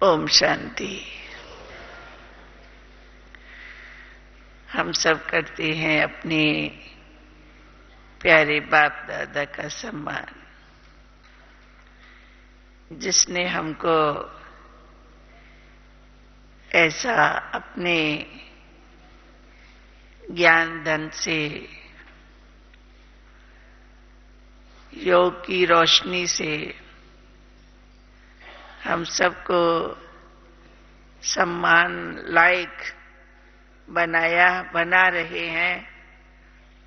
ओम शांति। हम सब करते हैं अपने प्यारे बाप दादा का सम्मान, जिसने हमको ऐसा अपने ज्ञान धन से, योग की रोशनी से हम सबको सम्मान लायक बना रहे हैं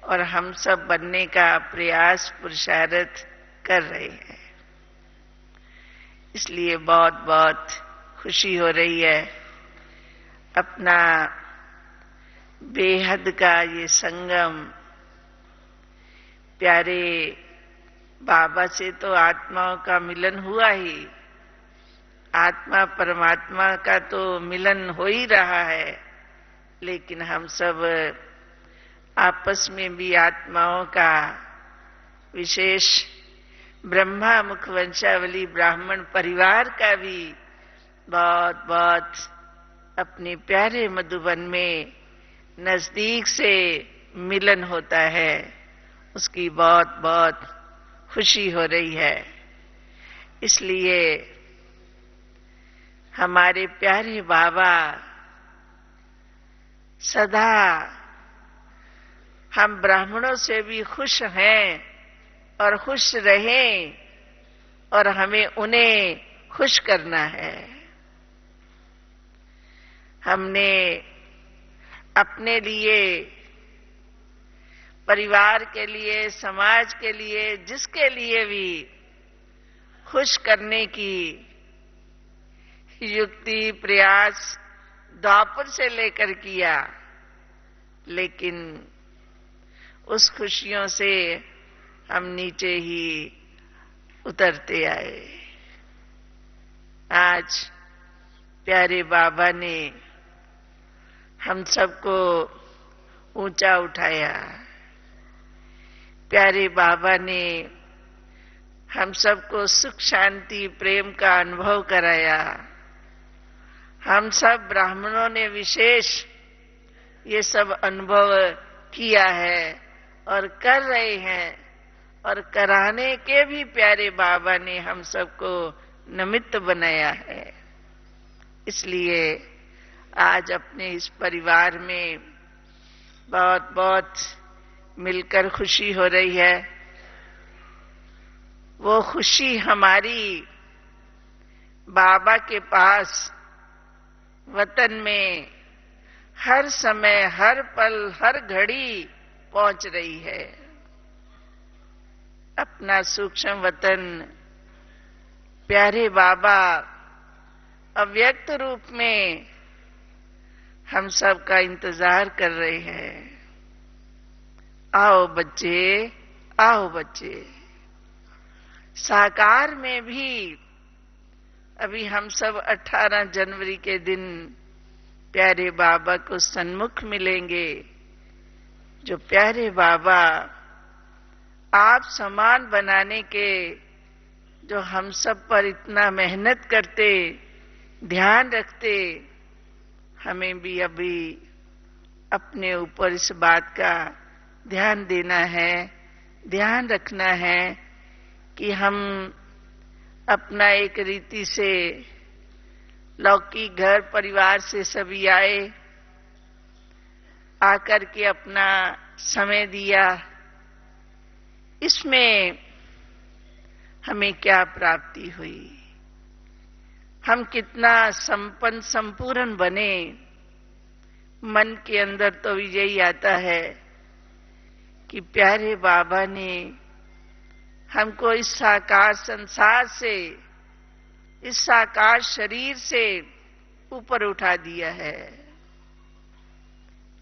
और हम सब बनने का प्रयास पुरुषार्थ कर रहे हैं। इसलिए बहुत बहुत खुशी हो रही है। अपना बेहद का ये संगम, प्यारे बाबा से तो आत्माओं का मिलन हुआ ही, आत्मा परमात्मा का तो मिलन हो ही रहा है, लेकिन हम सब आपस में भी आत्माओं का, विशेष ब्रह्मा मुख वंशावली ब्राह्मण परिवार का भी बहुत बहुत अपने प्यारे मधुबन में नजदीक से मिलन होता है। उसकी बहुत बहुत खुशी हो रही है। इसलिए हमारे प्यारे बाबा सदा हम ब्राह्मणों से भी खुश हैं और खुश रहें, और हमें उन्हें खुश करना है। हमने अपने लिए, परिवार के लिए, समाज के लिए, जिसके लिए भी खुश करने की युक्ति प्रयास द्वापर से लेकर किया, लेकिन उस खुशियों से हम नीचे ही उतरते आए। आज प्यारे बाबा ने हम सबको ऊंचा उठाया। प्यारे बाबा ने हम सबको सुख शांति प्रेम का अनुभव कराया। हम सब ब्राह्मणों ने विशेष ये सब अनुभव किया है और कर रहे हैं, और कराने के भी प्यारे बाबा ने हम सबको निमित्त बनाया है। इसलिए आज अपने इस परिवार में बहुत बहुत मिलकर खुशी हो रही है। वो खुशी हमारी बाबा के पास वतन में हर समय, हर पल, हर घड़ी पहुंच रही है। अपना सूक्ष्म वतन प्यारे बाबा अव्यक्त रूप में हम सब का इंतजार कर रहे हैं। आओ बच्चे, आओ बच्चे। साकार में भी अभी हम सब 18 जनवरी के दिन प्यारे बाबा को सन्मुख मिलेंगे। जो प्यारे बाबा आप समान बनाने के, जो हम सब पर इतना मेहनत करते, ध्यान रखते, हमें भी अभी अपने ऊपर इस बात का ध्यान देना है, ध्यान रखना है कि हम अपना एक रीति से लौकिक घर परिवार से सभी आए, आकर के अपना समय दिया। इसमें हमें क्या प्राप्ति हुई, हम कितना संपन्न संपूर्ण बने। मन के अंदर तो यही आता है कि प्यारे बाबा ने हमको इस साकार संसार से, इस साकार शरीर से ऊपर उठा दिया है।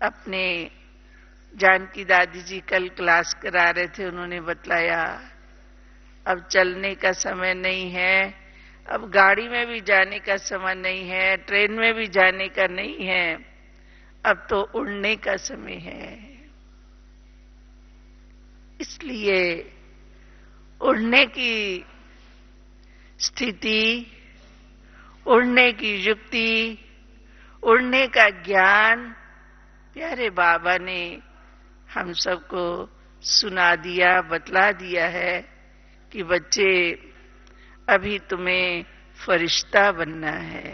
अपने जानकी दादी जी कल क्लास करा रहे थे, उन्होंने बतलाया अब चलने का समय नहीं है, अब गाड़ी में भी जाने का समय नहीं है, ट्रेन में भी जाने का नहीं है, अब तो उड़ने का समय है। इसलिए उड़ने की स्थिति, उड़ने की युक्ति, उड़ने का ज्ञान प्यारे बाबा ने हम सबको सुना दिया, बतला दिया है कि बच्चे अभी तुम्हें फरिश्ता बनना है।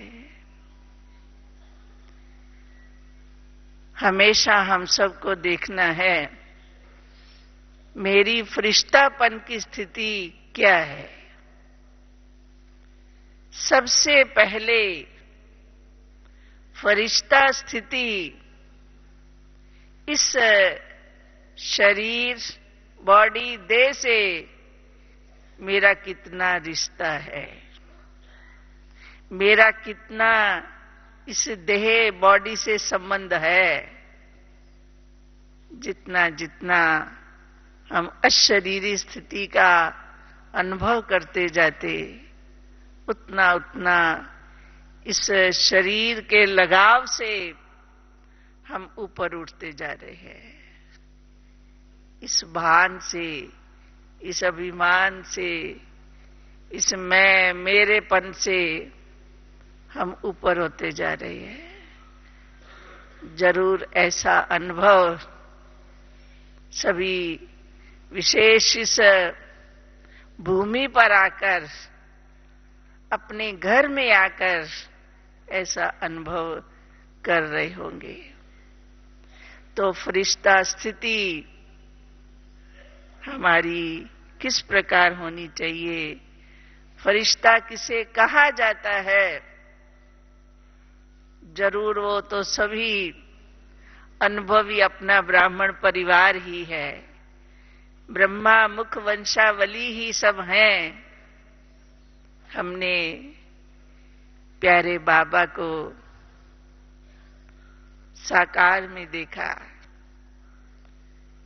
हमेशा हम सबको देखना है मेरी फरिश्तापन की स्थिति क्या है। सबसे पहले फरिश्ता स्थिति इस शरीर, बॉडी, देह से मेरा कितना रिश्ता है, मेरा कितना इस देह, बॉडी से संबंध है। जितना जितना हम अशरीरी स्थिति का अनुभव करते जाते, उतना उतना इस शरीर के लगाव से हम ऊपर उठते जा रहे हैं। इस भान से, इस अभिमान से, इस मैं मेरेपन से हम ऊपर होते जा रहे हैं। जरूर ऐसा अनुभव सभी विशेष इस भूमि पर आकर, अपने घर में आकर ऐसा अनुभव कर रहे होंगे। तो फरिश्ता स्थिति हमारी किस प्रकार होनी चाहिए, फरिश्ता किसे कहा जाता है? जरूर वो तो सभी अनुभवी अपना ब्राह्मण परिवार ही है, ब्रह्मा मुख वंशावली ही सब हैं। हमने प्यारे बाबा को साकार में देखा।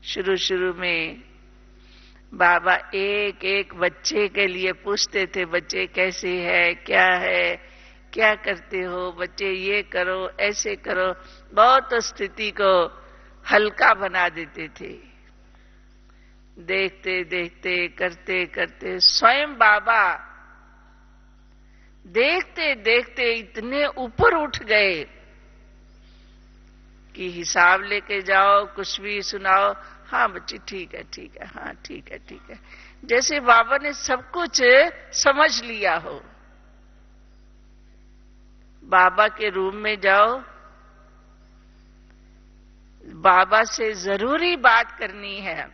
शुरू शुरू में बाबा एक एक बच्चे के लिए पूछते थे, बच्चे कैसे है, क्या करते हो बच्चे, ये करो, ऐसे करो। बहुत स्थिति को हल्का बना देते थे। देखते देखते, करते करते स्वयं बाबा देखते देखते इतने ऊपर उठ गए कि हिसाब लेके जाओ, कुछ भी सुनाओ, हाँ बच्ची ठीक है, हाँ ठीक है। जैसे बाबा ने सब कुछ समझ लिया हो। बाबा के रूम में जाओ, बाबा से जरूरी बात करनी है,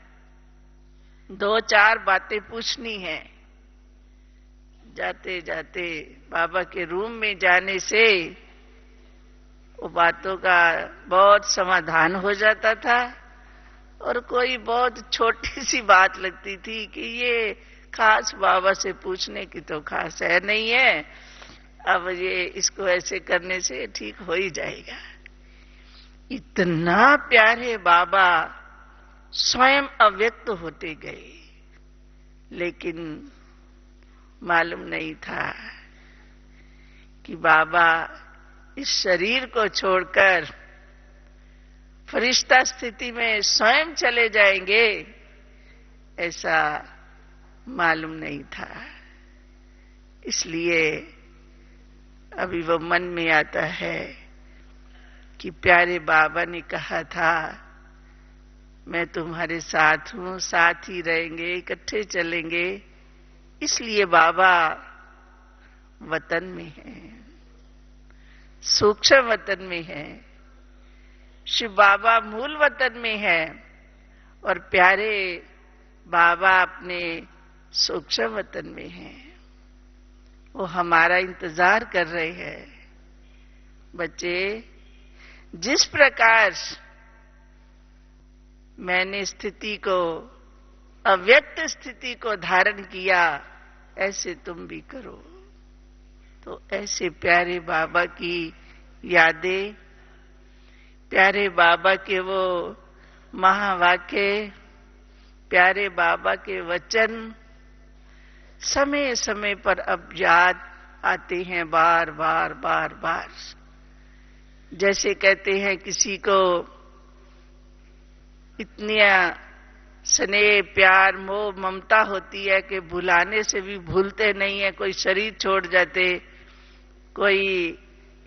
2-4 बातें पूछनी है। जाते जाते बाबा के रूम में जाने से वो बातों का बहुत समाधान हो जाता था, और कोई बहुत छोटी सी बात लगती थी कि ये खास बाबा से पूछने की तो खास है नहीं है, अब ये इसको ऐसे करने से ठीक हो ही जाएगा। इतना प्यारे बाबा स्वयं अव्यक्त होते गए, लेकिन मालूम नहीं था कि बाबा इस शरीर को छोड़कर फरिश्ता स्थिति में स्वयं चले जाएंगे, ऐसा मालूम नहीं था। इसलिए अभी वो मन में आता है कि प्यारे बाबा ने कहा था, मैं तुम्हारे साथ हूं, साथ ही रहेंगे, इकट्ठे चलेंगे। इसलिए बाबा वतन में है, सूक्ष्म वतन में है। शिव बाबा मूल वतन में है और प्यारे बाबा अपने सूक्ष्म वतन में है। वो हमारा इंतजार कर रहे हैं। बच्चे, जिस प्रकार मैंने स्थिति को, अव्यक्त स्थिति को धारण किया, ऐसे तुम भी करो। तो ऐसे प्यारे बाबा की यादें, प्यारे बाबा के वो महावाक्य, प्यारे बाबा के वचन समय समय पर अब याद आते हैं, बार बार बार बार। जैसे कहते हैं किसी को इतनी स्नेह, प्यार, मोह, ममता होती है कि भुलाने से भी भूलते नहीं है। कोई शरीर छोड़ जाते कोई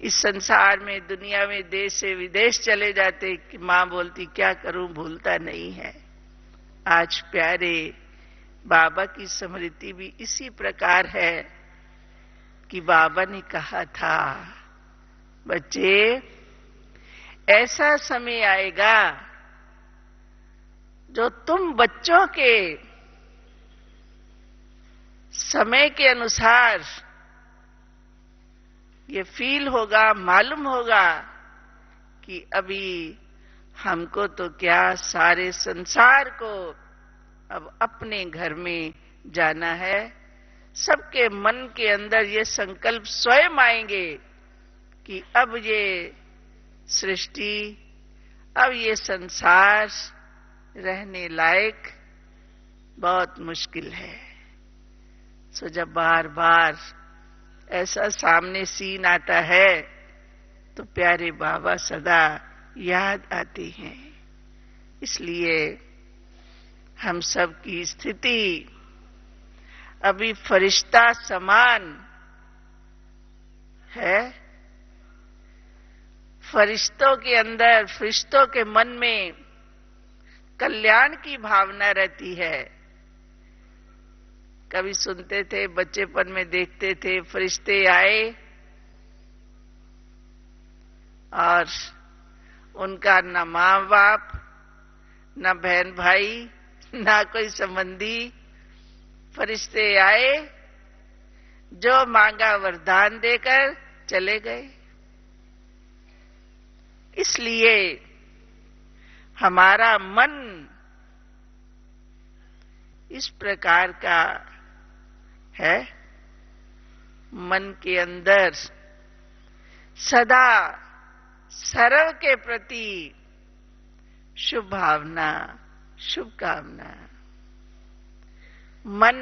इस संसार में, दुनिया में देश से विदेश चले जाते कि मां बोलती क्या करूं, भूलता नहीं है। आज प्यारे बाबा की स्मृति भी इसी प्रकार है कि बाबा ने कहा था, बच्चे ऐसा समय आएगा जो तुम बच्चों के समय के अनुसार ये फील होगा, मालूम होगा कि अभी हमको तो क्या सारे संसार को अब अपने घर में जाना है। सबके मन के अंदर ये संकल्प स्वयं आएंगे कि अब ये सृष्टि, अब ये संसार रहने लायक बहुत मुश्किल है। सो जब बार बार ऐसा सामने सीन आता है तो प्यारे बाबा सदा याद आते हैं। इसलिए हम सब की स्थिति अभी फरिश्ता समान है। फरिश्तों के अंदर, फरिश्तों के मन में कल्याण की भावना रहती है। कभी सुनते थे, बच्चेपन में देखते थे, फरिश्ते आए और उनका न माँ बाप, न बहन भाई, न कोई संबंधी, फरिश्ते आए, जो मांगा वरदान देकर चले गए। इसलिए हमारा मन इस प्रकार का है, मन के अंदर सदा सर्व के प्रति शुभ भावना, शुभकामना। मन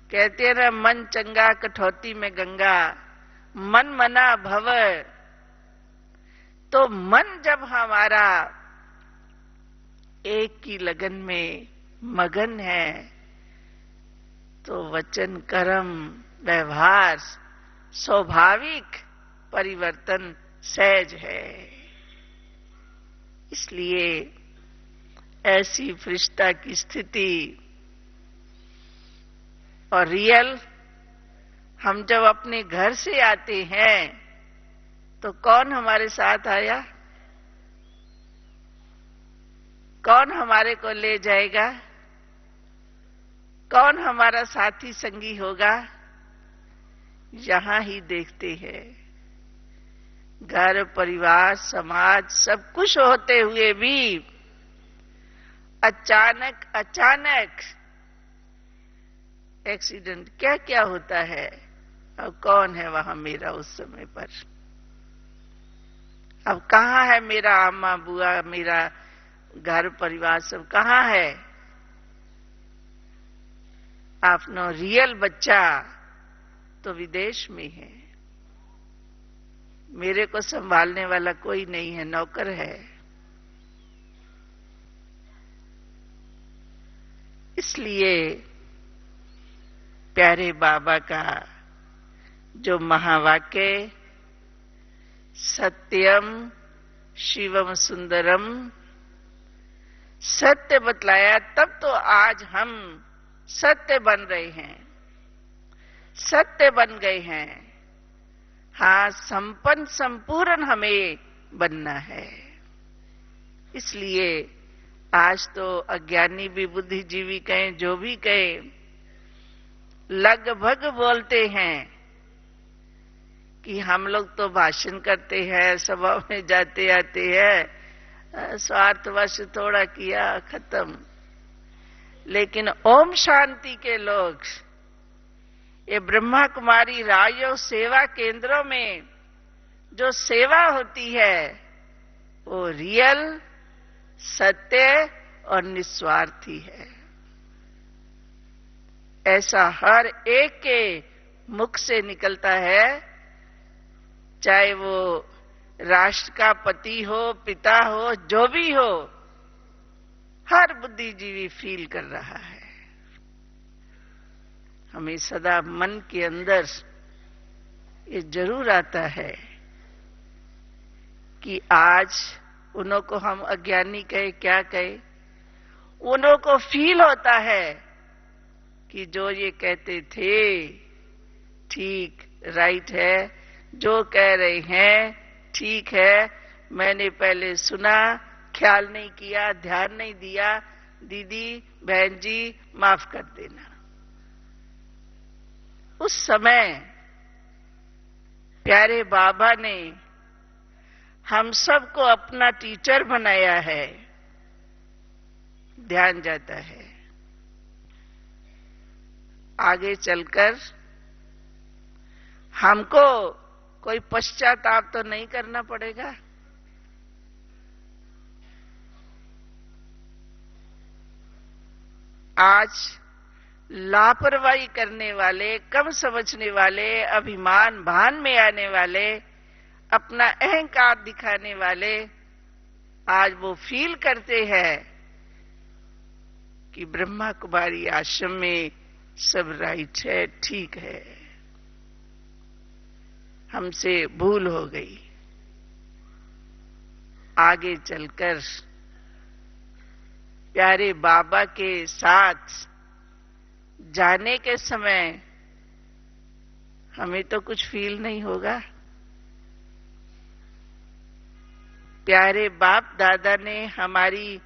कहते हैं ना, मन चंगा कठौती में गंगा, मन मना भव। तो मन जब हमारा एक की लगन में मगन है तो वचन, कर्म, व्यवहार स्वाभाविक परिवर्तन सहज है। इसलिए ऐसी फरिश्ता की स्थिति और रियल, हम जब अपने घर से आते हैं तो कौन हमारे साथ आया, कौन हमारे को ले जाएगा, कौन हमारा साथी संगी होगा, यहां ही देखते हैं। घर, परिवार, समाज सब कुछ होते हुए भी अचानक अचानक एक्सीडेंट क्या क्या होता है। अब कौन है वहां मेरा उस समय पर? अब कहां है मेरा अम्मा बुआ, मेरा घर परिवार सब कहां है? आपनो रियल बच्चा तो विदेश में है, मेरे को संभालने वाला कोई नहीं है, नौकर है। इसलिए प्यारे बाबा का जो महावाक्य, सत्यम शिवम सुंदरम, सत्य बतलाया, तब तो आज हम सत्य बन रहे हैं, सत्य बन गए हैं। हाँ, संपन्न संपूर्ण हमें बनना है। इसलिए आज तो अज्ञानी भी, बुद्धिजीवी कहें, जो भी कहें, लगभग बोलते हैं कि हम लोग तो भाषण करते हैं, सभा में जाते आते हैं, स्वार्थवश थोड़ा किया, खत्म। लेकिन ओम शांति के लोग, ये ब्रह्मा कुमारी राजयोग सेवा केंद्रों में जो सेवा होती है वो रियल, सत्य और निस्वार्थी है। ऐसा हर एक के मुख से निकलता है, चाहे वो राष्ट्र का पति हो, पिता हो, जो भी हो, हर बुद्धिजीवी फील कर रहा है। हमें सदा मन के अंदर ये जरूर आता है कि आज उन्हों को हम अज्ञानी कहे, क्या कहे, उन्हों को फील होता है कि जो ये कहते थे ठीक राइट है, जो कह रहे हैं ठीक है, मैंने पहले सुना, ख्याल नहीं किया, ध्यान नहीं दिया, दीदी बहन जी माफ कर देना। उस समय प्यारे बाबा ने हम सबको अपना टीचर बनाया है। ध्यान जाता है आगे चलकर हमको कोई पश्चाताप तो नहीं करना पड़ेगा। आज लापरवाही करने वाले, कम समझने वाले, अभिमान भान में आने वाले, अपना अहंकार दिखाने वाले, आज वो फील करते हैं कि ब्रह्मा कुमारी आश्रम में सब राइट है, ठीक है, हमसे भूल हो गई। आगे चलकर प्यारे बाबा के साथ जाने के समय हमें तो कुछ फील नहीं होगा। प्यारे बाप दादा ने, हमारी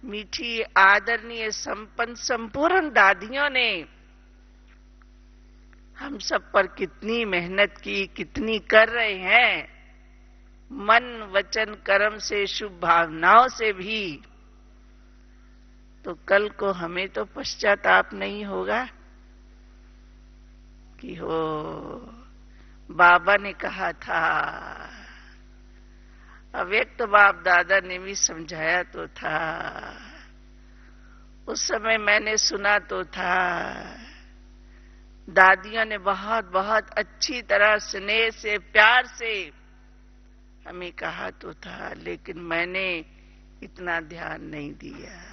मीठी आदरणीय संपन्न संपूर्ण दादियों ने हम सब पर कितनी मेहनत की, कितनी कर रहे हैं, मन वचन कर्म से, शुभ भावनाओं से भी। तो कल को हमें तो पश्चाताप नहीं होगा कि हो बाबा ने कहा था। अव्यक्त बाप दादा ने भी समझाया तो था, उस समय मैंने सुना तो था, दादियों ने बहुत बहुत अच्छी तरह स्नेह से, प्यार से हमें कहा तो था, लेकिन मैंने इतना ध्यान नहीं दिया।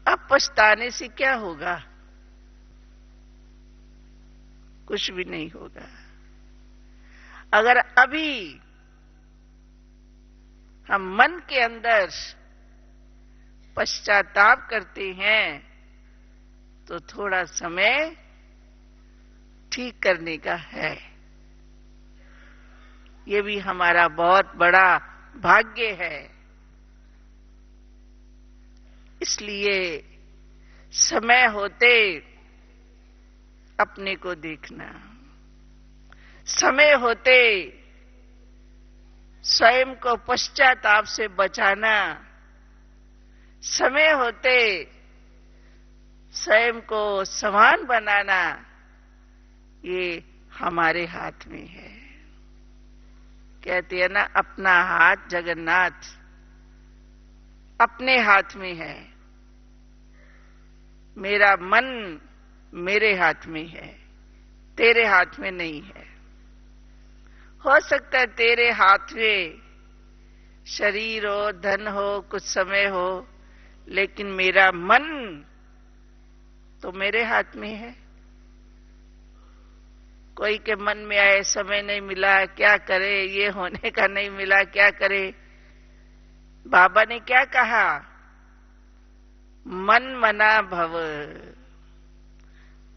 अब पछताने से क्या होगा? कुछ भी नहीं होगा। अगर अभी हम मन के अंदर पश्चाताप करते हैं तो थोड़ा समय ठीक करने का है। ये भी हमारा बहुत बड़ा भाग्य है। इसलिए समय होते अपने को देखना, समय होते स्वयं को पश्चाताप से बचाना, समय होते स्वयं को समान बनाना, ये हमारे हाथ में है। कहते हैं ना, अपना हाथ जगन्नाथ अपने हाथ में है। मेरा मन मेरे हाथ में है, तेरे हाथ में नहीं है। हो सकता है तेरे हाथ में शरीर हो, धन हो, कुछ समय हो, लेकिन मेरा मन तो मेरे हाथ में है। कोई के मन में आए समय नहीं मिला, क्या करे, ये होने का नहीं मिला, क्या करे। बाबा ने क्या कहा? मन मना भव,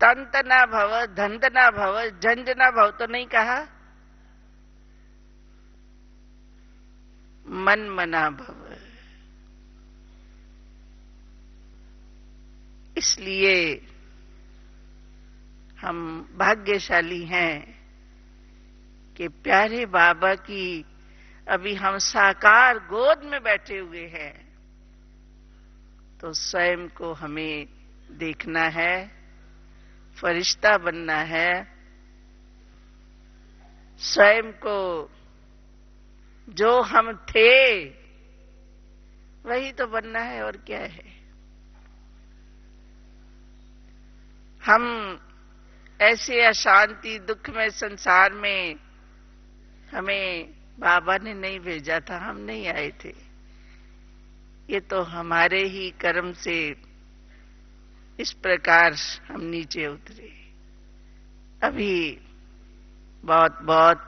तंत ना भव, धंत ना भव, झंझ ना भव तो नहीं कहा, मन मना भव। इसलिए हम भाग्यशाली हैं कि प्यारे बाबा की अभी हम साकार गोद में बैठे हुए हैं। तो स्वयं को हमें देखना है, फरिश्ता बनना है, स्वयं को जो हम थे वही तो बनना है, और क्या है। हम ऐसे अशांति दुख में संसार में हमें बाबा ने नहीं भेजा था, हम नहीं आए थे। ये तो हमारे ही कर्म से इस प्रकार हम नीचे उतरे। अभी बहुत बहुत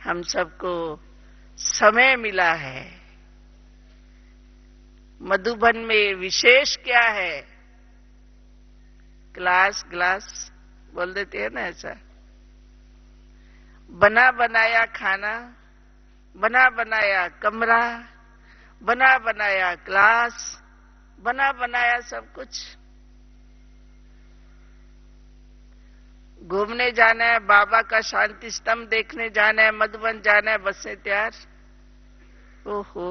हम सबको समय मिला है। मधुबन में विशेष क्या है? ग्लास बोल देते हैं ना ऐसा। बना बनाया खाना, बना बनाया कमरा, बना बनाया क्लास, बना बनाया सब कुछ। घूमने जाना है, बाबा का शांति स्तंभ देखने जाना है, मधुबन जाना है, बस से तैयार। ओहो,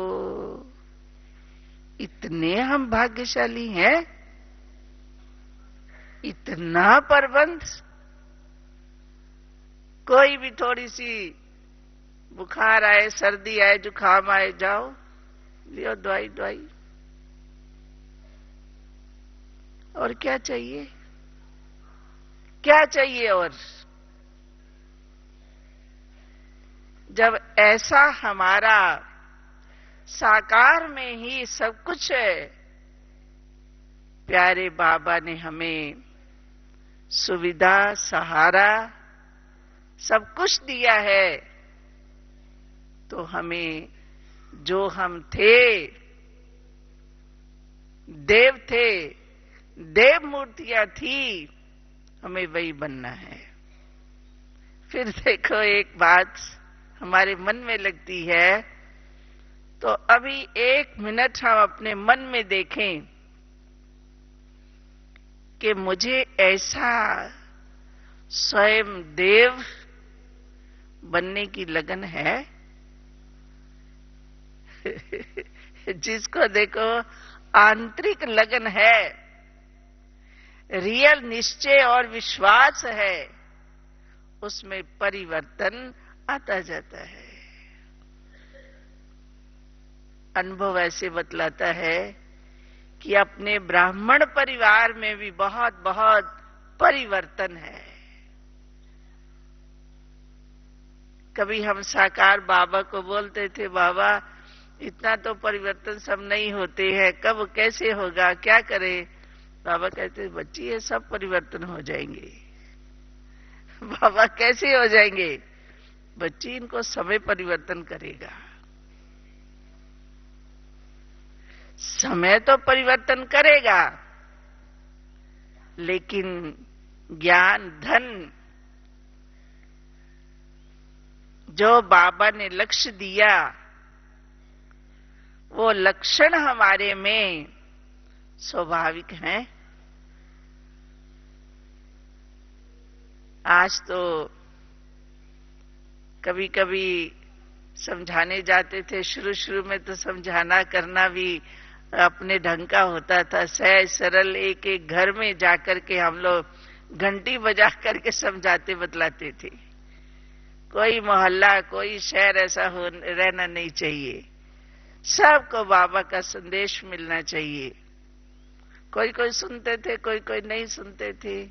इतने हम भाग्यशाली हैं, इतना प्रबंध। कोई भी थोड़ी सी बुखार आए, सर्दी आए, जुकाम आए, जाओ लियो दवाई। और क्या चाहिए? क्या चाहिए? और जब ऐसा हमारा साकार में ही सब कुछ है, प्यारे बाबा ने हमें सुविधा, सहारा, सब कुछ दिया है, तो हमें जो हम थे, देव मूर्तियां थी, हमें वही बनना है। फिर देखो, एक बात हमारे मन में लगती है, तो अभी 1 मिनट हम अपने मन में देखें कि मुझे ऐसा स्वयं देव बनने की लगन है। जिसको देखो आंतरिक लगन है, रियल निश्चय और विश्वास है, उसमें परिवर्तन आता जाता है। अनुभव ऐसे बतलाता है कि अपने ब्राह्मण परिवार में भी बहुत बहुत परिवर्तन है। कभी हम साकार बाबा को बोलते थे, बाबा इतना तो परिवर्तन सब नहीं होते हैं, कब कैसे होगा, क्या करें? बाबा कहते, बच्ची ये सब परिवर्तन हो जाएंगे। बाबा कैसे हो जाएंगे? बच्ची, इनको समय परिवर्तन करेगा। समय तो परिवर्तन करेगा, लेकिन ज्ञान धन जो बाबा ने लक्ष्य दिया, वो लक्षण हमारे में स्वाभाविक हैं। आज तो कभी कभी समझाने जाते थे, शुरू में तो समझाना करना भी अपने ढंग का होता था। सहज सरल एक एक घर में जाकर के हम लोग घंटी बजा करके समझाते बतलाते थे। कोई मोहल्ला, कोई शहर ऐसा रहना नहीं चाहिए। सबको बाबा का संदेश मिलना चाहिए। कोई कोई सुनते थे, कोई कोई नहीं सुनते थे।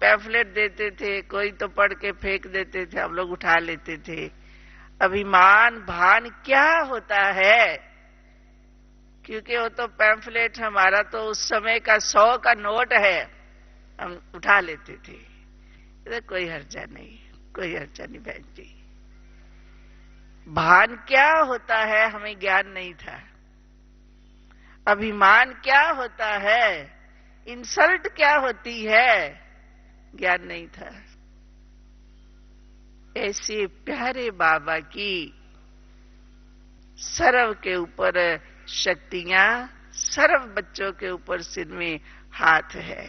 पैम्फलेट देते थे, कोई तो पढ़ के फेंक देते थे, हम लोग उठा लेते थे। अभिमान भान क्या होता है? क्योंकि वो तो पैम्फलेट हमारा तो उस समय का 100 का नोट है, हम उठा लेते थे। कोई हर्जा नहीं, कोई हर्जा नहीं बहन जी। भान क्या होता है हमें ज्ञान नहीं था। अभिमान क्या होता है, इंसल्ट क्या होती है, ज्ञान नहीं था। ऐसे प्यारे बाबा की सर्व के ऊपर शक्तियां, सर्व बच्चों के ऊपर सिर में हाथ है।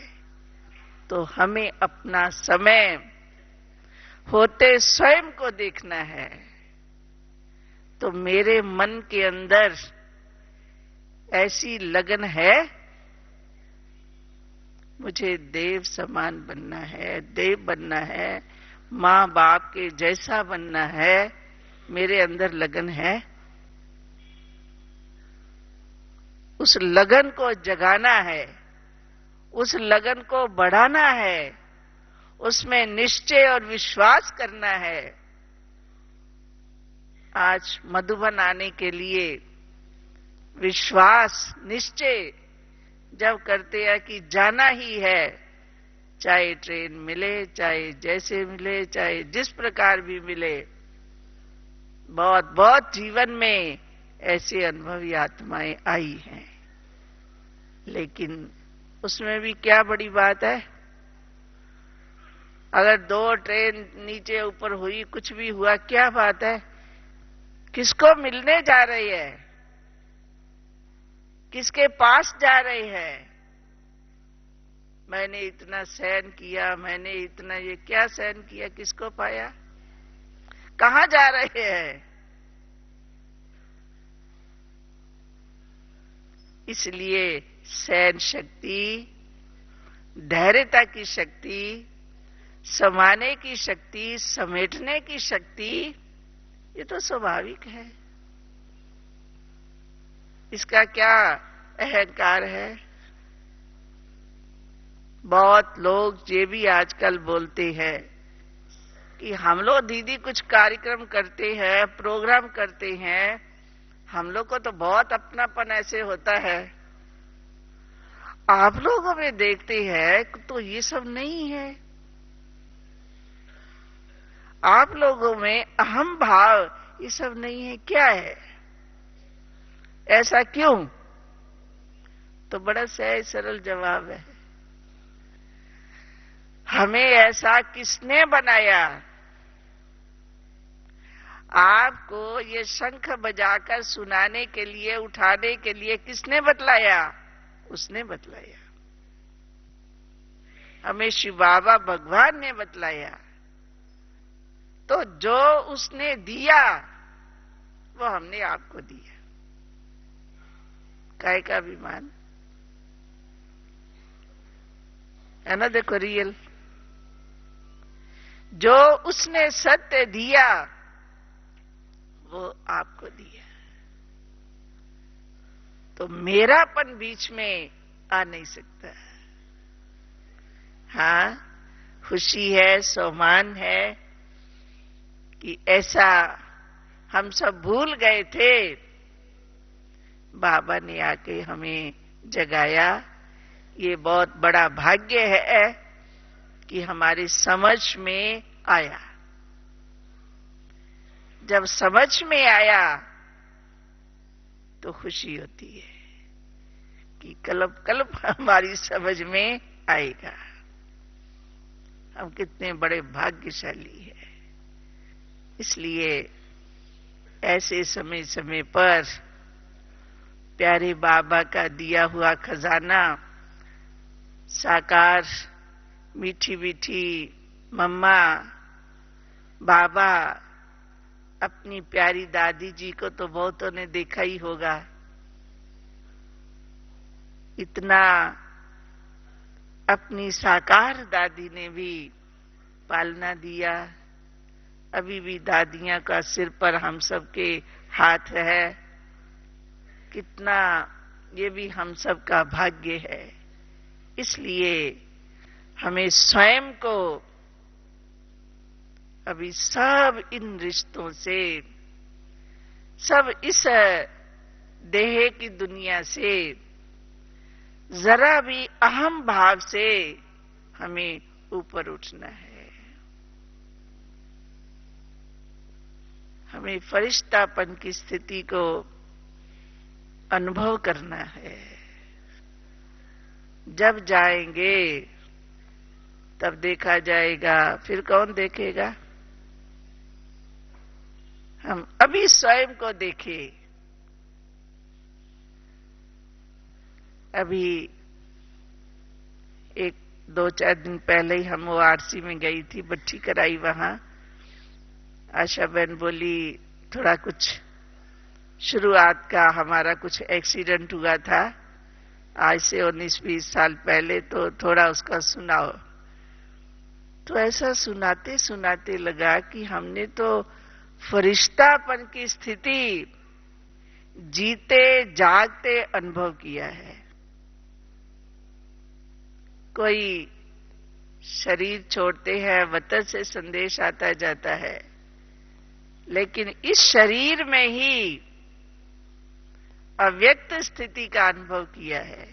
तो हमें अपना समय होते स्वयं को देखना है। तो मेरे मन के अंदर ऐसी लगन है, मुझे देव समान बनना है, देव बनना है, माँ बाप के जैसा बनना है। मेरे अंदर लगन है। उस लगन को जगाना है, उस लगन को बढ़ाना है, उसमें निश्चय और विश्वास करना है। आज मधुबन आने के लिए विश्वास, निश्चय जब करते हैं कि जाना ही है, चाहे ट्रेन मिले, चाहे जैसे मिले, चाहे जिस प्रकार भी मिले, बहुत बहुत जीवन में ऐसे अनुभवी आत्माएं आई हैं। लेकिन उसमें भी क्या बड़ी बात है, अगर 2 ट्रेन नीचे ऊपर हुई, कुछ भी हुआ, क्या बात है? किसको मिलने जा रही है, किसके पास जा रही है? मैंने इतना सहन किया, मैंने इतना ये क्या सहन किया, किसको पाया? कहां जा रहे हैं? इसलिए सहन शक्ति, धैर्यता की शक्ति, समाने की शक्ति, समेटने की शक्ति, ये तो स्वाभाविक है। इसका क्या अहंकार है? बहुत लोग ये भी आजकल बोलते हैं कि हम लोग दीदी कुछ कार्यक्रम करते हैं, प्रोग्राम करते हैं, हम लोग को तो बहुत अपनापन ऐसे होता है, आप लोग हमें देखते हैं तो ये सब नहीं है, आप लोगों में अहम भाव ये सब नहीं है, क्या है? ऐसा क्यों? तो बड़ा सहज सरल जवाब है, हमें ऐसा किसने बनाया? आपको ये शंख बजाकर सुनाने के लिए, उठाने के लिए किसने बतलाया? उसने बतलाया। हमें शिव बाबा भगवान ने बतलाया। तो जो उसने दिया वो हमने आपको दिया। काय का अभिमान है ना? देखो रियल, जो उसने सत्य दिया वो आपको दिया, तो मेरापन बीच में आ नहीं सकता। हाँ, खुशी है, सम्मान है कि ऐसा हम सब भूल गए थे, बाबा ने आके हमें जगाया। ये बहुत बड़ा भाग्य है कि हमारी समझ में आया। जब समझ में आया तो खुशी होती है कि कल्प कल्प हमारी समझ में आएगा। हम कितने बड़े भाग्यशाली हैं। इसलिए ऐसे समय समय पर प्यारे बाबा का दिया हुआ खजाना साकार, मीठी मीठी मम्मा, बाबा, अपनी प्यारी दादी जी को तो बहुतों ने देखा ही होगा। इतना अपनी साकार दादी ने भी पालना दिया। अभी भी दादियां का सिर पर हम सबके हाथ है। कितना ये भी हम सब का भाग्य है। इसलिए हमें स्वयं को अभी सब इन रिश्तों से, सब इस देह की दुनिया से जरा भी अहम भाव से हमें ऊपर उठना है। हमें फरिश्तापन की स्थिति को अनुभव करना है। जब जाएंगे तब देखा जाएगा, फिर कौन देखेगा? हम अभी स्वयं को देखें। अभी 1-2-4 दिन पहले ही हम ORC में गई थी, बट्टी कराई। वहां आशा बहन बोली थोड़ा कुछ शुरुआत का हमारा कुछ एक्सीडेंट हुआ था आज से 19-20 साल पहले, तो थोड़ा उसका सुनाओ। तो ऐसा सुनाते सुनाते लगा कि हमने तो फरिश्तापन की स्थिति जीते जागते अनुभव किया है। कोई शरीर छोड़ते हैं, वतन से संदेश आता जाता है, लेकिन इस शरीर में ही अव्यक्त स्थिति का अनुभव किया है।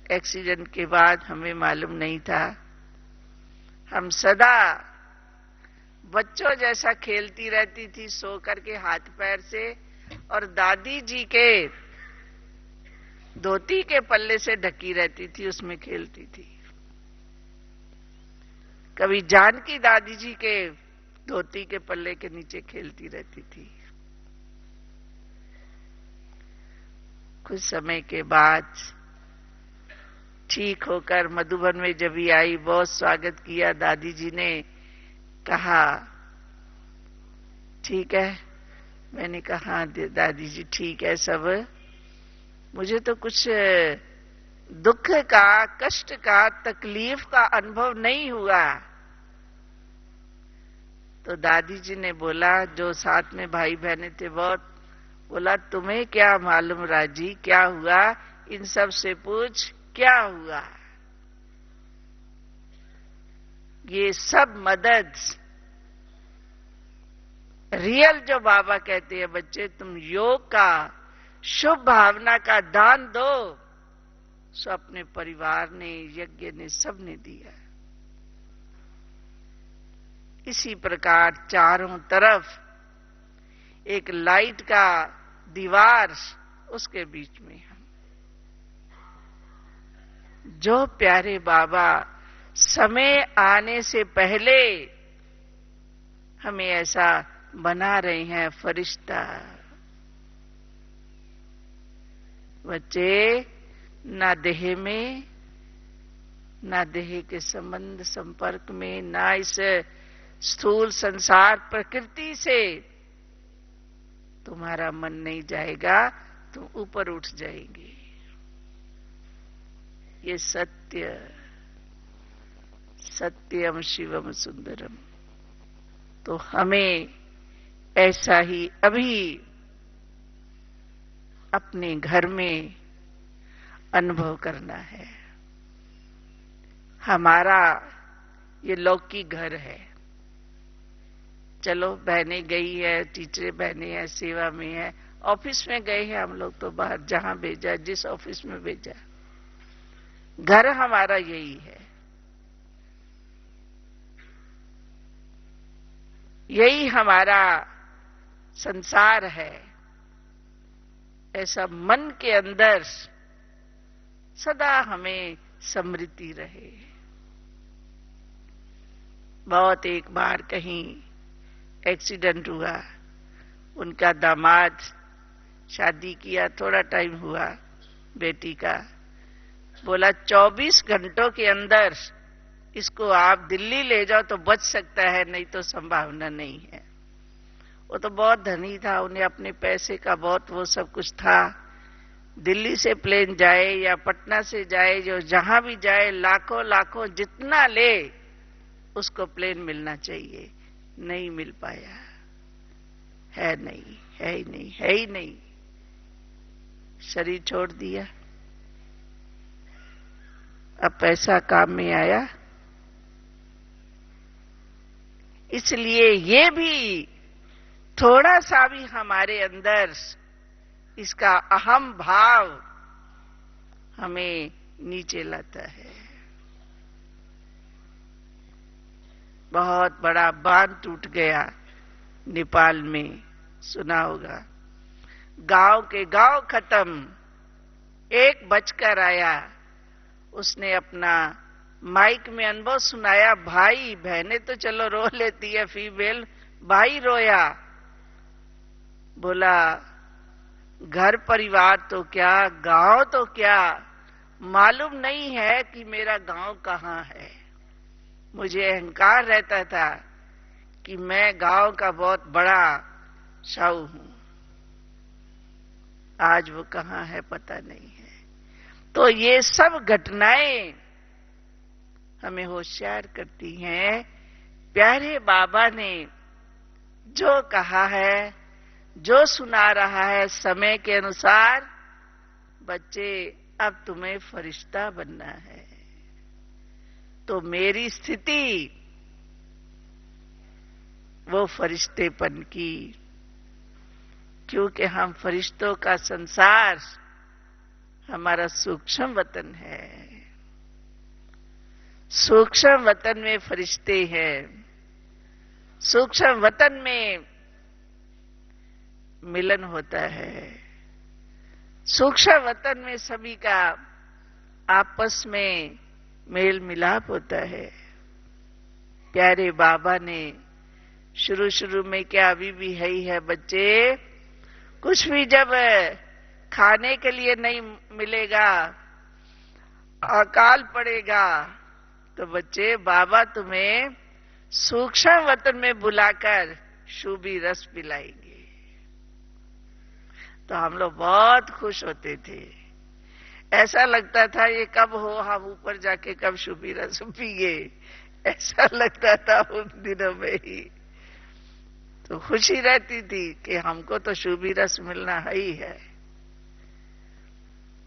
एक्सीडेंट के बाद हमें मालूम नहीं था। हम सदा बच्चों जैसा खेलती रहती थी, सो करके हाथ पैर से, और दादी जी के धोती के पल्ले से ढकी रहती थी, उसमें खेलती थी। कभी जानकी दादी जी के धोती के पल्ले के नीचे खेलती रहती थी। कुछ समय के बाद ठीक होकर मधुबन में जब भी आई, बहुत स्वागत किया। दादी जी ने कहा ठीक है। मैंने कहा हाँ दादी जी ठीक है सब, मुझे तो कुछ दुख का, कष्ट का, तकलीफ का अनुभव नहीं हुआ। तो दादी जी ने बोला, जो साथ में भाई बहने थे बहुत, बोला तुम्हें क्या मालूम राजी क्या हुआ, इन सब से पूछ क्या हुआ। ये सब मदद रियल जो बाबा कहते हैं, बच्चे तुम योग का, शुभ भावना का दान दो, सो अपने परिवार ने, यज्ञ ने, सबने दिया। इसी प्रकार चारों तरफ एक लाइट का दीवार, उसके बीच में हम, जो प्यारे बाबा समय आने से पहले हमें ऐसा बना रहे हैं फरिश्ता। बच्चे ना देह में, ना देह के संबंध संपर्क में, ना इस स्थूल संसार प्रकृति से तुम्हारा मन नहीं जाएगा, तुम ऊपर उठ जाएंगे। ये सत्य, सत्यम शिवम सुंदरम। तो हमें ऐसा ही अभी अपने घर में अनुभव करना है। हमारा ये लौकिक घर है। चलो बहनें गई है, टीचरें बहनें हैं, सेवा में है, ऑफिस में गए हैं हम लोग, तो बाहर जहां भेजा, जिस ऑफिस में भेजा, घर हमारा यही है। यही हमारा संसार है। ऐसा मन के अंदर सदा हमें समृद्धि रहे। बहुत एक बार कहीं एक्सीडेंट हुआ, उनका दामाद शादी किया, थोड़ा टाइम हुआ बेटी का, बोला 24 घंटों के अंदर इसको आप दिल्ली ले जाओ तो बच सकता है, नहीं तो संभावना नहीं है। वो तो बहुत धनी था, उन्हें अपने पैसे का बहुत वो सब कुछ था। दिल्ली से प्लेन जाए या पटना से जाए, जो जहां भी जाए, लाखों लाखों जितना ले उसको प्लेन मिलना चाहिए, नहीं मिल पाया। है नहीं, है ही नहीं, है ही नहीं। शरीर छोड़ दिया। अब पैसा काम में आया। इसलिए ये भी थोड़ा सा भी हमारे अंदर इसका अहम भाव हमें नीचे लाता है। बहुत बड़ा बांध टूट गया नेपाल में, सुना होगा। गांव के गांव खत्म, एक बचकर आया। उसने अपना माइक में अनुभव सुनाया। भाई बहनें तो चलो रो लेती है, फीमेल, भाई रोया। बोला घर परिवार तो क्या, गांव तो क्या, मालूम नहीं है कि मेरा गांव कहां है। मुझे अहंकार रहता था कि मैं गांव का बहुत बड़ा साहू हूं, आज वो कहां है पता नहीं है। तो ये सब घटनाएं हमें होशियार करती हैं। प्यारे बाबा ने जो कहा है, जो सुना रहा है समय के अनुसार, बच्चे अब तुम्हें फरिश्ता बनना है। तो मेरी स्थिति वो फरिश्तेपन की, क्योंकि हम फरिश्तों का संसार हमारा सूक्ष्म वतन है। सूक्ष्म वतन में फरिश्ते हैं, सूक्ष्म वतन में मिलन होता है, सूक्ष्म वतन में सभी का आपस में मेल मिलाप होता है। प्यारे बाबा ने शुरू शुरू में, क्या अभी भी है ही है बच्चे, कुछ भी जब खाने के लिए नहीं मिलेगा, अकाल पड़ेगा, तो बच्चे बाबा तुम्हें सूक्ष्म वतन में बुलाकर शुभी रस पिलाएंगे। तो हम लोग बहुत खुश होते थे। ऐसा लगता था ये कब हो, हम ऊपर जाके कब शुभी रस पिए, ऐसा लगता था उन दिनों में ही। तो खुशी रहती थी कि हमको तो शुभी रस मिलना है ही है।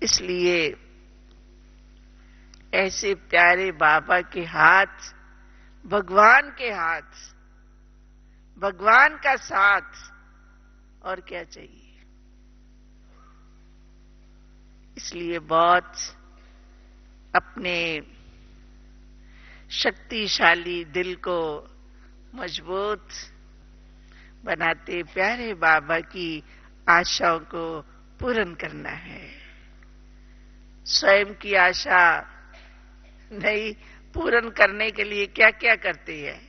इसलिए ऐसे प्यारे बाबा के हाथ, भगवान के हाथ, भगवान का साथ, और क्या चाहिए। इसलिए बहुत अपने शक्तिशाली दिल को मजबूत बनाते प्यारे बाबा की आशाओं को पूर्ण करना है। स्वयं की आशा नहीं पूर्ण करने के लिए क्या क्या करते हैं,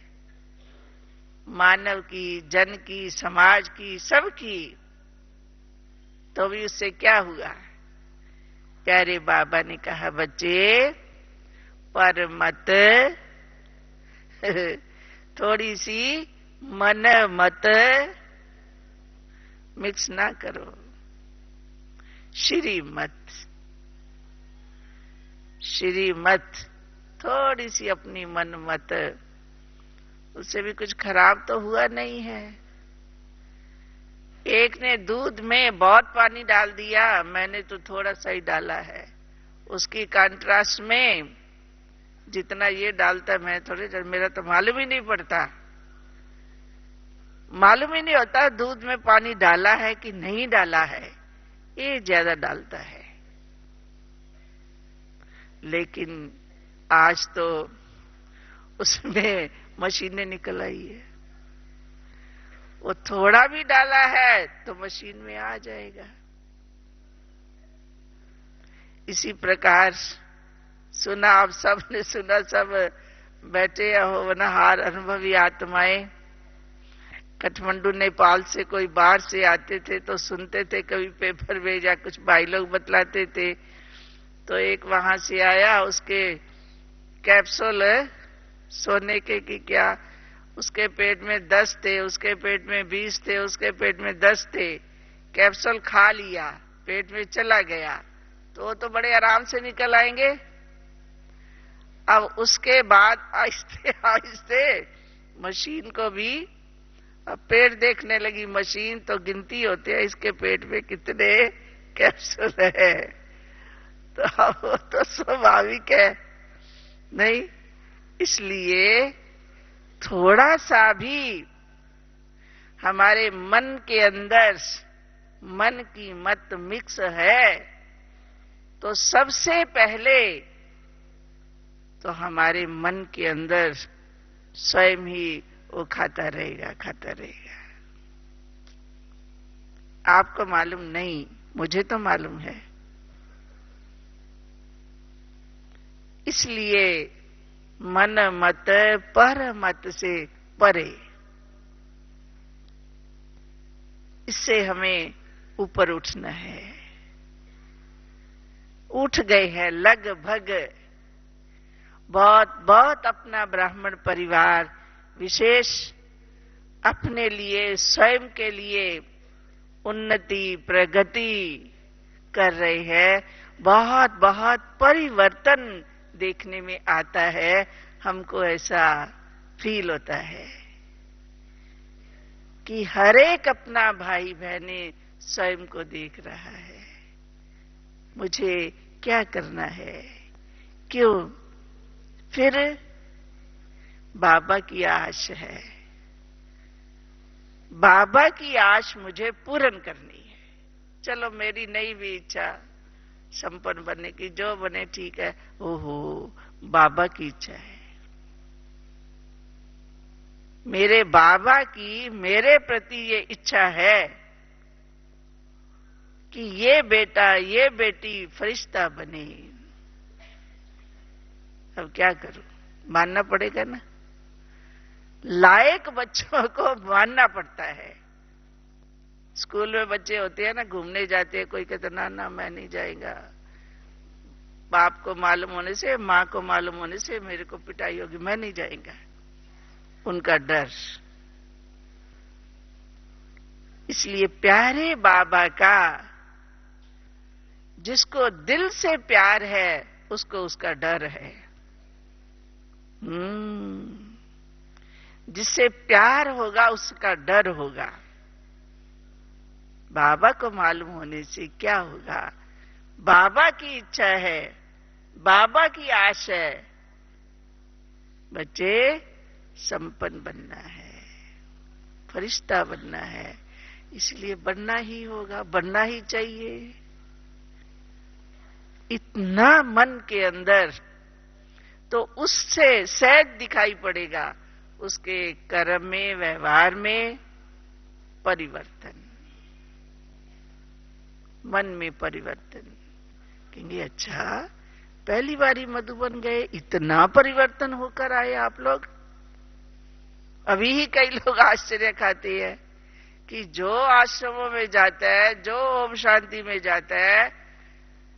मानव की, जन की, समाज की, सबकी, तो भी उससे क्या हुआ। प्यारे बाबा ने कहा बच्चे, पर मत थोड़ी सी मन मत मिक्स ना करो, श्रीमत थोड़ी सी अपनी मन मत, उससे भी कुछ खराब तो हुआ नहीं है। एक ने दूध में बहुत पानी डाल दिया, मैंने तो थोड़ा सा ही डाला है, उसकी कंट्रास्ट में जितना ये डालता मैं थोड़े, मेरा तो मालूम ही नहीं पड़ता, मालूम ही नहीं होता दूध में पानी डाला है कि नहीं डाला है, ये ज्यादा डालता है। लेकिन आज तो उसमें मशीनें निकल आई है, वो थोड़ा भी डाला है तो मशीन में आ जाएगा। इसी प्रकार सुना, आप सब ने सुना, सब बैठे हो वनहार अनुभवी आत्माएं। काठमांडू नेपाल से कोई बाहर से आते थे तो सुनते थे, कभी पेपर में या कुछ भाई लोग बतलाते थे। तो एक वहां से आया, उसके कैप्सूल सोने के की क्या, उसके पेट में 10 थे, उसके पेट में 20 थे, उसके पेट में 10 थे। कैप्सूल खा लिया, पेट में चला गया, तो वो तो बड़े आराम से निकल आएंगे। अब उसके बाद आहिस्ते आहिस्ते मशीन को भी, अब पेट देखने लगी मशीन, तो गिनती होती है इसके पेट में कितने कैप्सूल है। तो वो तो स्वाभाविक है नहीं। इसलिए थोड़ा सा भी हमारे मन के अंदर मन की मत मिक्स है, तो सबसे पहले तो हमारे मन के अंदर स्वयं ही वो खाता रहेगा, खाता रहेगा। आपको मालूम नहीं, मुझे तो मालूम है। इसलिए मन मत पर मत से परे, इससे हमें ऊपर उठना है। उठ गए हैं लगभग, बहुत बहुत अपना ब्राह्मण परिवार विशेष अपने लिए, स्वयं के लिए उन्नति प्रगति कर रहे हैं। बहुत बहुत परिवर्तन देखने में आता है, हमको ऐसा फील होता है कि हर एक अपना भाई बहने स्वयं को देख रहा है, मुझे क्या करना है। क्यों? फिर बाबा की आश है, बाबा की आश मुझे पूर्ण करनी है। चलो मेरी नहीं भी इच्छा, संपन्न बनने की, जो बने ठीक है। ओहो, बाबा की इच्छा है, मेरे बाबा की मेरे प्रति ये इच्छा है कि ये बेटा ये बेटी फरिश्ता बने। अब क्या करूं, मानना पड़ेगा ना, लायक बच्चों को मानना पड़ता है। स्कूल में बच्चे होते हैं ना, घूमने जाते हैं, कोई कहता ना ना मैं नहीं जाएगा, बाप को मालूम होने से, माँ को मालूम होने से मेरे को पिटाई होगी, मैं नहीं जाएगा, उनका डर। इसलिए प्यारे बाबा का जिसको दिल से प्यार है उसको उसका डर है। जिससे प्यार होगा उसका डर होगा। बाबा को मालूम होने से क्या होगा, बाबा की इच्छा है, बाबा की आश है, बच्चे संपन्न बनना है, फरिश्ता बनना है, इसलिए बनना ही होगा, बनना ही चाहिए। इतना मन के अंदर तो उससे सहज दिखाई पड़ेगा, उसके कर्म में, व्यवहार में परिवर्तन, मन में परिवर्तन। कहेंगे अच्छा पहली बारी मधुबन गए, इतना परिवर्तन होकर आए आप लोग। अभी ही कई लोग आश्चर्य खाते हैं कि जो आश्रमों में जाता है, जो ओम शांति में जाता है,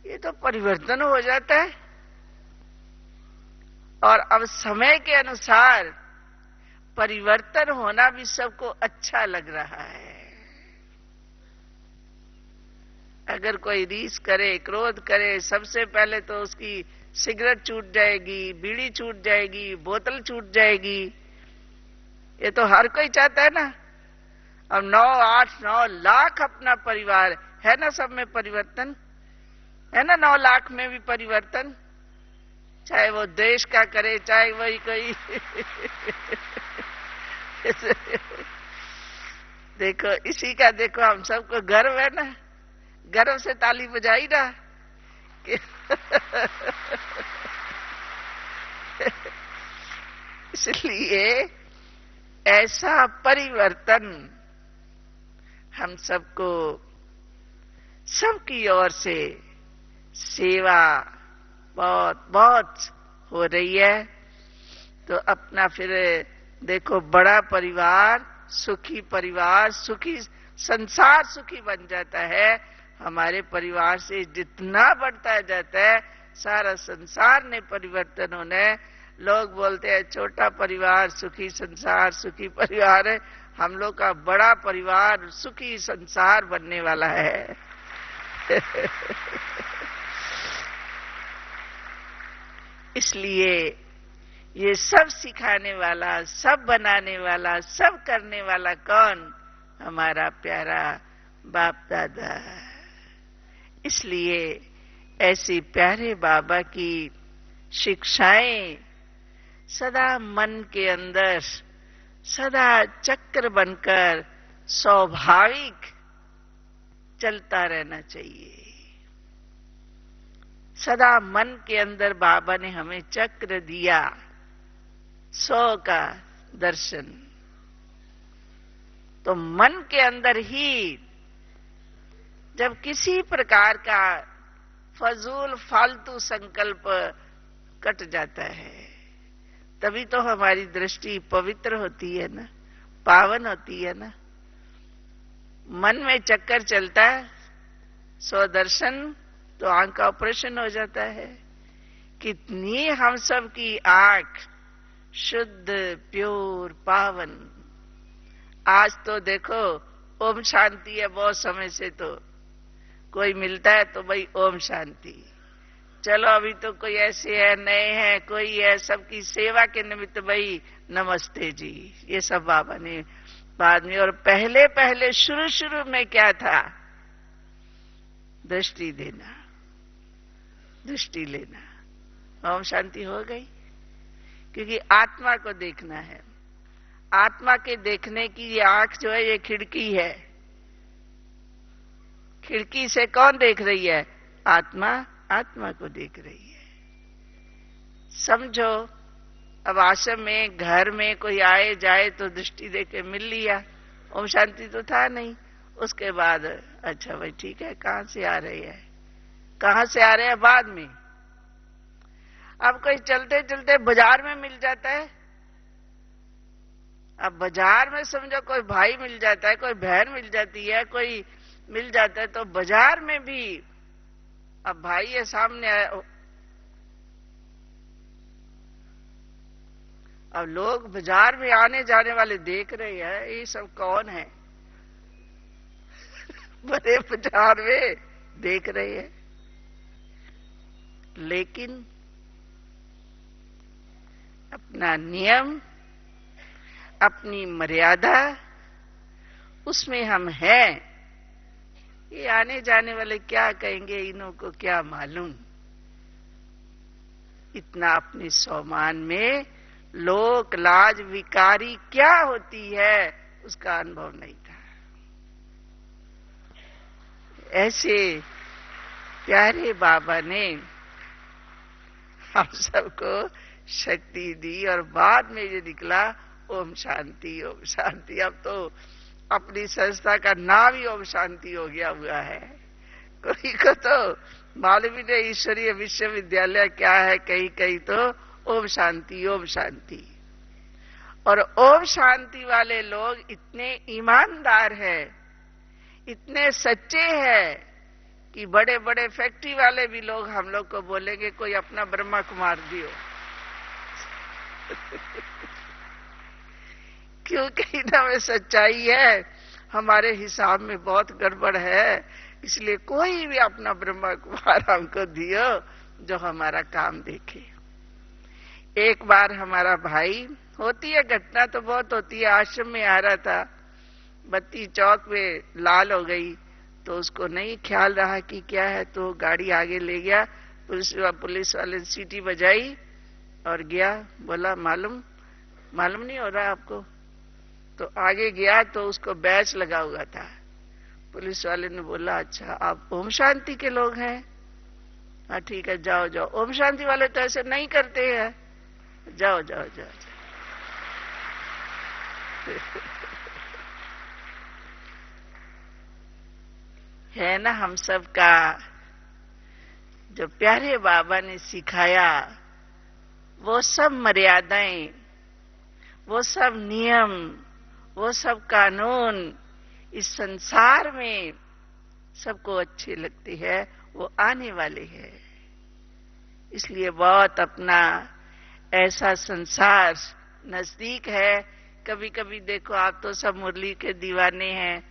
ये तो परिवर्तन हो जाता है। और अब समय के अनुसार परिवर्तन होना भी सबको अच्छा लग रहा है। अगर कोई रीस करे, क्रोध करे, सबसे पहले तो उसकी सिगरेट छूट जाएगी, बीड़ी छूट जाएगी, बोतल छूट जाएगी। ये तो हर कोई चाहता है ना। अब 9, 8, 9 लाख अपना परिवार है ना, सब में परिवर्तन है ना, 9 लाख में भी परिवर्तन, चाहे वो देश का करे, चाहे वही कोई देखो इसी का देखो, हम सबको गर्व है ना, गर्व से ताली बजाई ना इसलिए ऐसा परिवर्तन हम सबको, सबकी ओर से सेवा बहुत बहुत हो रही है। तो अपना फिर देखो बड़ा परिवार, सुखी परिवार, सुखी संसार सुखी बन जाता है। हमारे परिवार से जितना बढ़ता जाता है, सारा संसार ने परिवर्तन होना है। लोग बोलते हैं छोटा परिवार सुखी संसार, सुखी परिवार है। हम लोग का बड़ा परिवार सुखी संसार बनने वाला है इसलिए ये सब सिखाने वाला, सब बनाने वाला, सब करने वाला कौन? हमारा प्यारा बाप दादा। इसलिए ऐसे प्यारे बाबा की शिक्षाएं सदा मन के अंदर सदा चक्र बनकर स्वाभाविक चलता रहना चाहिए। सदा मन के अंदर बाबा ने हमें चक्र दिया, 100 का दर्शन। तो मन के अंदर ही जब किसी प्रकार का फजूल फालतू संकल्प कट जाता है, तभी तो हमारी दृष्टि पवित्र होती है ना, पावन होती है ना। मन में चक्कर चलता है, 100 दर्शन, तो आंख का ऑपरेशन हो जाता है। कितनी हम सब की आंख शुद्ध, प्योर, पावन। आज तो देखो ओम शांति है, बहुत समय से तो कोई मिलता है तो भाई ओम शांति। चलो अभी तो कोई ऐसे है, नए हैं, कोई है, सबकी सेवा के निमित्त भाई नमस्ते जी, ये सब बाबा ने बाद में। और पहले पहले शुरू में क्या था? दृष्टि देना, दृष्टि लेना। ओम शांति हो गई, क्योंकि आत्मा को देखना है। आत्मा के देखने की ये आंख जो है, ये खिड़की है। खिड़की से कौन देख रही है? आत्मा आत्मा को देख रही है। समझो, अब आश्रम में घर में कोई आए जाए तो दृष्टि देके मिल लिया, ओम शांति तो था नहीं। उसके बाद अच्छा भाई ठीक है, कहां से आ रहे हैं, कहां से आ रहे हैं बाद में। अब कोई चलते चलते बाजार में मिल जाता है, अब बाजार में समझो कोई भाई मिल जाता है, कोई बहन मिल जाती है, कोई मिल जाता है, तो बाजार में भी अब भाई है सामने आया, अब लोग बाजार में आने जाने वाले देख रहे हैं ये सब कौन है बड़े बाजार में देख रहे हैं। लेकिन अपना नियम, अपनी मर्यादा, उसमें हम हैं। ये आने जाने वाले क्या कहेंगे, इन्हों को क्या मालूम। इतना अपने स्वमान में लोक लाज विकारी क्या होती है उसका अनुभव नहीं था। ऐसे प्यारे बाबा ने हम सबको शक्ति दी और बाद में ये निकला ओम शांति ओम शांति। अब तो अपनी संस्था का नाम ही ओम शांति हो गया हुआ है। कोई को तो मालूम ही नहीं ईश्वरीय विश्वविद्यालय क्या है, कहीं कहीं तो ओम शांति ओम शांति। और ओम शांति वाले लोग इतने ईमानदार हैं, इतने सच्चे हैं कि बड़े बड़े फैक्ट्री वाले भी लोग हम लोग को बोलेंगे कोई अपना ब्रह्मा कुमार दियो क्योंकि इनमें सच्चाई है, हमारे हिसाब में बहुत गड़बड़ है, इसलिए कोई भी अपना ब्रह्मा कुमार हमको दियो जो हमारा काम देखे। एक बार हमारा भाई, होती है घटना तो बहुत होती है, आश्रम में आ रहा था, बत्ती चौक में लाल हो गई तो उसको नहीं ख्याल रहा कि क्या है, तो गाड़ी आगे ले गया, पुलिस वाले सीटी बजाई और गया, बोला मालूम नहीं हो रहा आपको, तो आगे गया तो उसको बैच लगा हुआ था। पुलिस वाले ने बोला अच्छा आप ओम शांति के लोग हैं, हाँ ठीक है जाओ जाओ, ओम शांति वाले तो ऐसे नहीं करते हैं, जाओ जाओ जाओ, जाओ। है ना हम सब का जो प्यारे बाबा ने सिखाया, वो सब मर्यादाएं, वो सब नियम, वो सब कानून इस संसार में सबको अच्छे लगते हैं, वो आने वाले हैं। इसलिए बहुत अपना ऐसा संसार नजदीक है। कभी कभी देखो, आप तो सब मुरली के दीवाने हैं,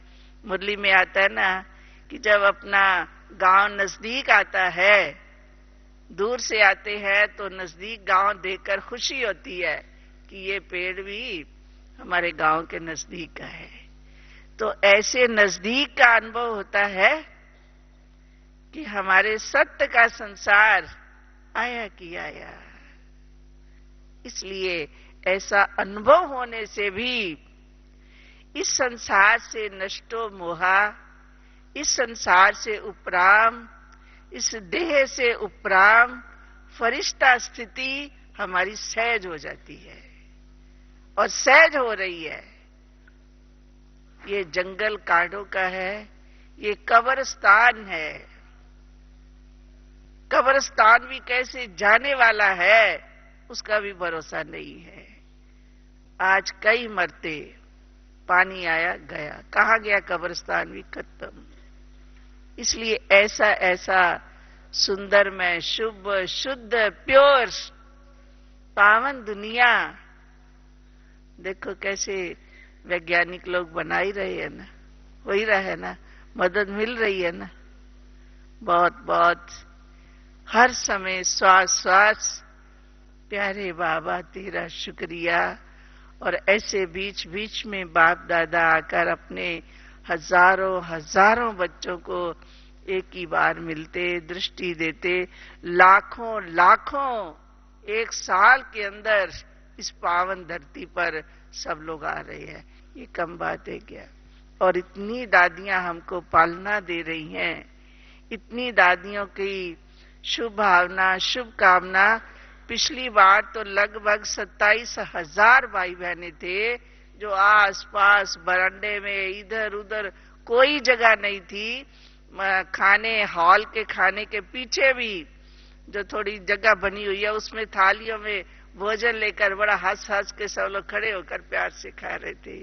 मुरली में आता है ना कि जब अपना गांव नजदीक आता है, दूर से आते हैं तो नजदीक गांव देखकर खुशी होती है कि ये पेड़ भी हमारे गांव के नजदीक का है। तो ऐसे नजदीक का अनुभव होता है कि हमारे सत्य का संसार आया कि आया। इसलिए ऐसा अनुभव होने से भी इस संसार से नष्टो मोहा, इस संसार से उपराम, इस देह से उपराम फरिश्ता स्थिति हमारी सहज हो जाती है और सहज हो रही है। ये जंगल कांडों का है, ये कब्रिस्तान है। कब्रिस्तान भी कैसे जाने वाला है उसका भी भरोसा नहीं है। आज कई मरते, पानी आया गया, कहां गया कब्रिस्तान भी खत्म। इसलिए ऐसा ऐसा सुंदरमय, शुभ, शुद्ध, प्योर, पावन दुनिया देखो कैसे वैज्ञानिक लोग बना ही रहे हैं ना, हो ही रहा है ना, मदद मिल रही है ना बहुत बहुत। हर समय श्वास श्वास प्यारे बाबा तेरा शुक्रिया। और ऐसे बीच बीच में बाप दादा आकर अपने हजारों हजारों बच्चों को एक ही बार मिलते, दृष्टि देते, लाखों लाखों एक साल के अंदर इस पावन धरती पर सब लोग आ रहे हैं, ये कम बात है क्या। और इतनी दादियां हमको पालना दे रही हैं, इतनी दादियों की शुभ भावना, शुभ कामना। पिछली बार तो लगभग 27,000 भाई बहने थे, जो आस पास बरामदे में इधर उधर कोई जगह नहीं थी। खाने हॉल के खाने के पीछे भी जो थोड़ी जगह बनी हुई है, उसमें थालियों में भोजन लेकर बड़ा हंस हंस के सब लोग खड़े होकर प्यार से खा रहे थे।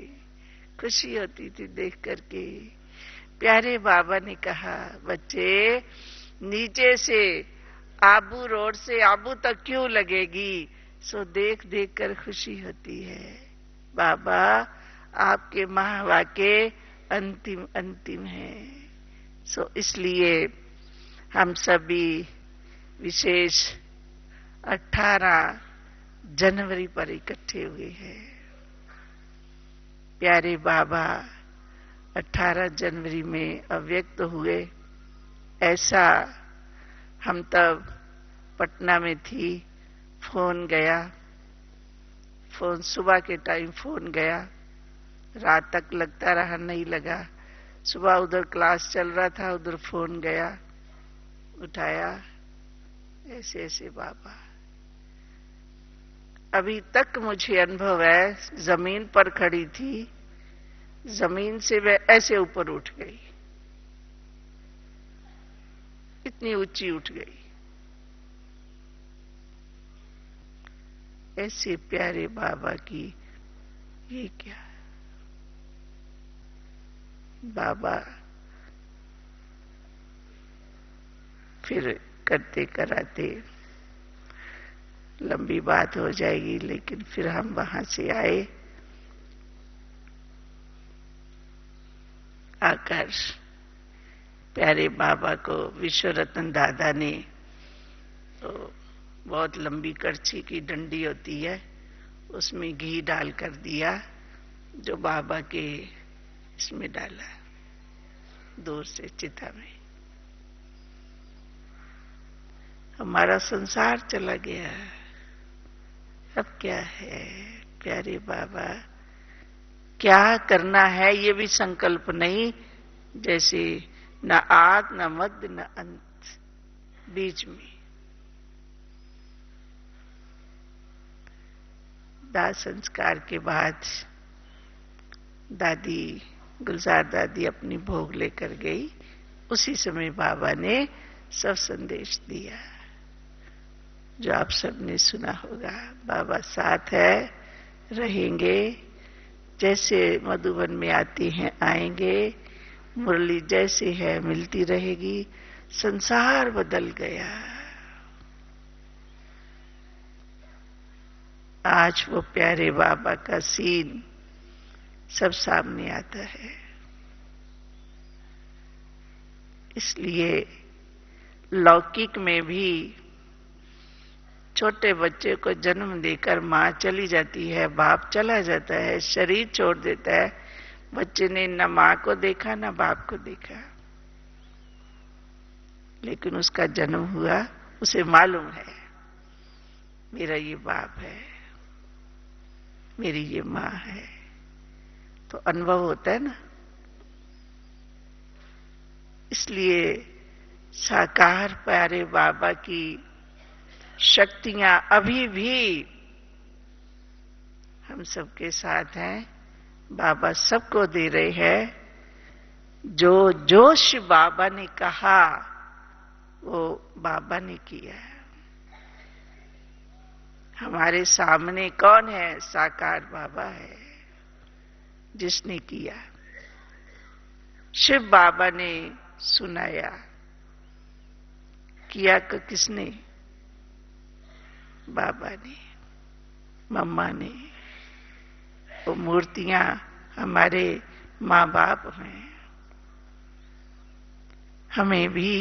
खुशी होती थी देख करके। प्यारे बाबा ने कहा, बच्चे नीचे से आबू रोड से आबू तक क्यों लगेगी, सो देख देख कर खुशी होती है। बाबा आपके महावाक्य अंतिम अंतिम है। सो इसलिए हम सभी विशेष 18 जनवरी पर इकट्ठे हुए हैं। प्यारे बाबा 18 जनवरी में अव्यक्त हुए। ऐसा हम तब पटना में थी, फोन गया, फोन सुबह के टाइम फोन गया, रात तक लगता रहा, नहीं लगा। सुबह उधर क्लास चल रहा था, उधर फोन गया, उठाया, ऐसे ऐसे बाबा। अभी तक मुझे अनुभव है, जमीन पर खड़ी थी, जमीन से वह ऐसे ऊपर उठ गई, इतनी ऊंची उठ गई। ऐसे प्यारे बाबा की ये क्या। बाबा फिर करते कराते लंबी बात हो जाएगी, लेकिन फिर हम वहां से आए, आकर प्यारे बाबा को विश्व रत्न दादा ने तो बहुत लंबी करछी की डंडी होती है, उसमें घी डालकर दिया, जो बाबा के इसमें डाला, दूर से चिता में। हमारा संसार चला गया। अब क्या है प्यारे बाबा, क्या करना है ये भी संकल्प नहीं। जैसे न आद न मध्य न अंत, बीच में। दाह संस्कार के बाद दादी गुलजार दादी अपनी भोग लेकर गई। उसी समय बाबा ने सब संदेश दिया, जो आप सबने सुना होगा। बाबा साथ है, रहेंगे, जैसे मधुबन में आती हैं आएंगे, मुरली जैसी है मिलती रहेगी। संसार बदल गया। आज वो प्यारे बाबा का सीन सब सामने आता है। इसलिए लौकिक में भी छोटे बच्चे को जन्म देकर मां चली जाती है, बाप चला जाता है, शरीर छोड़ देता है। बच्चे ने न मां को देखा न बाप को देखा, लेकिन उसका जन्म हुआ, उसे मालूम है मेरा ये बाप है, मेरी ये मां है, तो अनुभव होता है ना। इसलिए साकार प्यारे बाबा की शक्तियां अभी भी हम सबके साथ हैं। बाबा सबको दे रहे हैं। जो जोश बाबा ने कहा वो बाबा ने किया। हमारे सामने कौन है? साकार बाबा है जिसने किया। शिव बाबा ने सुनाया, किया कि किसने? बाबा ने, मम्मा ने। वो मूर्तियां हमारे माँ बाप हैं। हमें भी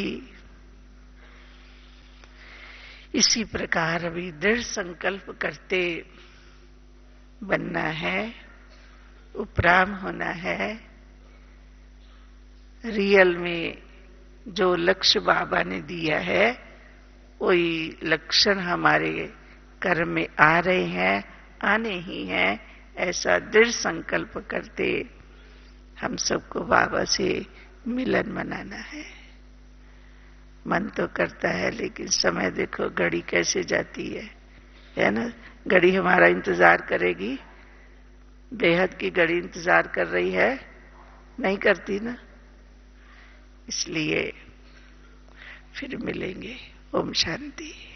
इसी प्रकार अभी दृढ़ संकल्प करते बनना है, उपराम होना है। रियल में जो लक्ष्य बाबा ने दिया है वही लक्षण हमारे कर्म में आ रहे हैं, आने ही हैं। ऐसा दृढ़ संकल्प करते हम सबको बाबा से मिलन मनाना है। मन तो करता है, लेकिन समय देखो घड़ी कैसे जाती है ना। घड़ी हमारा इंतजार करेगी, बेहद की घड़ी इंतजार कर रही है, नहीं करती ना। इसलिए फिर मिलेंगे। ओम शांति।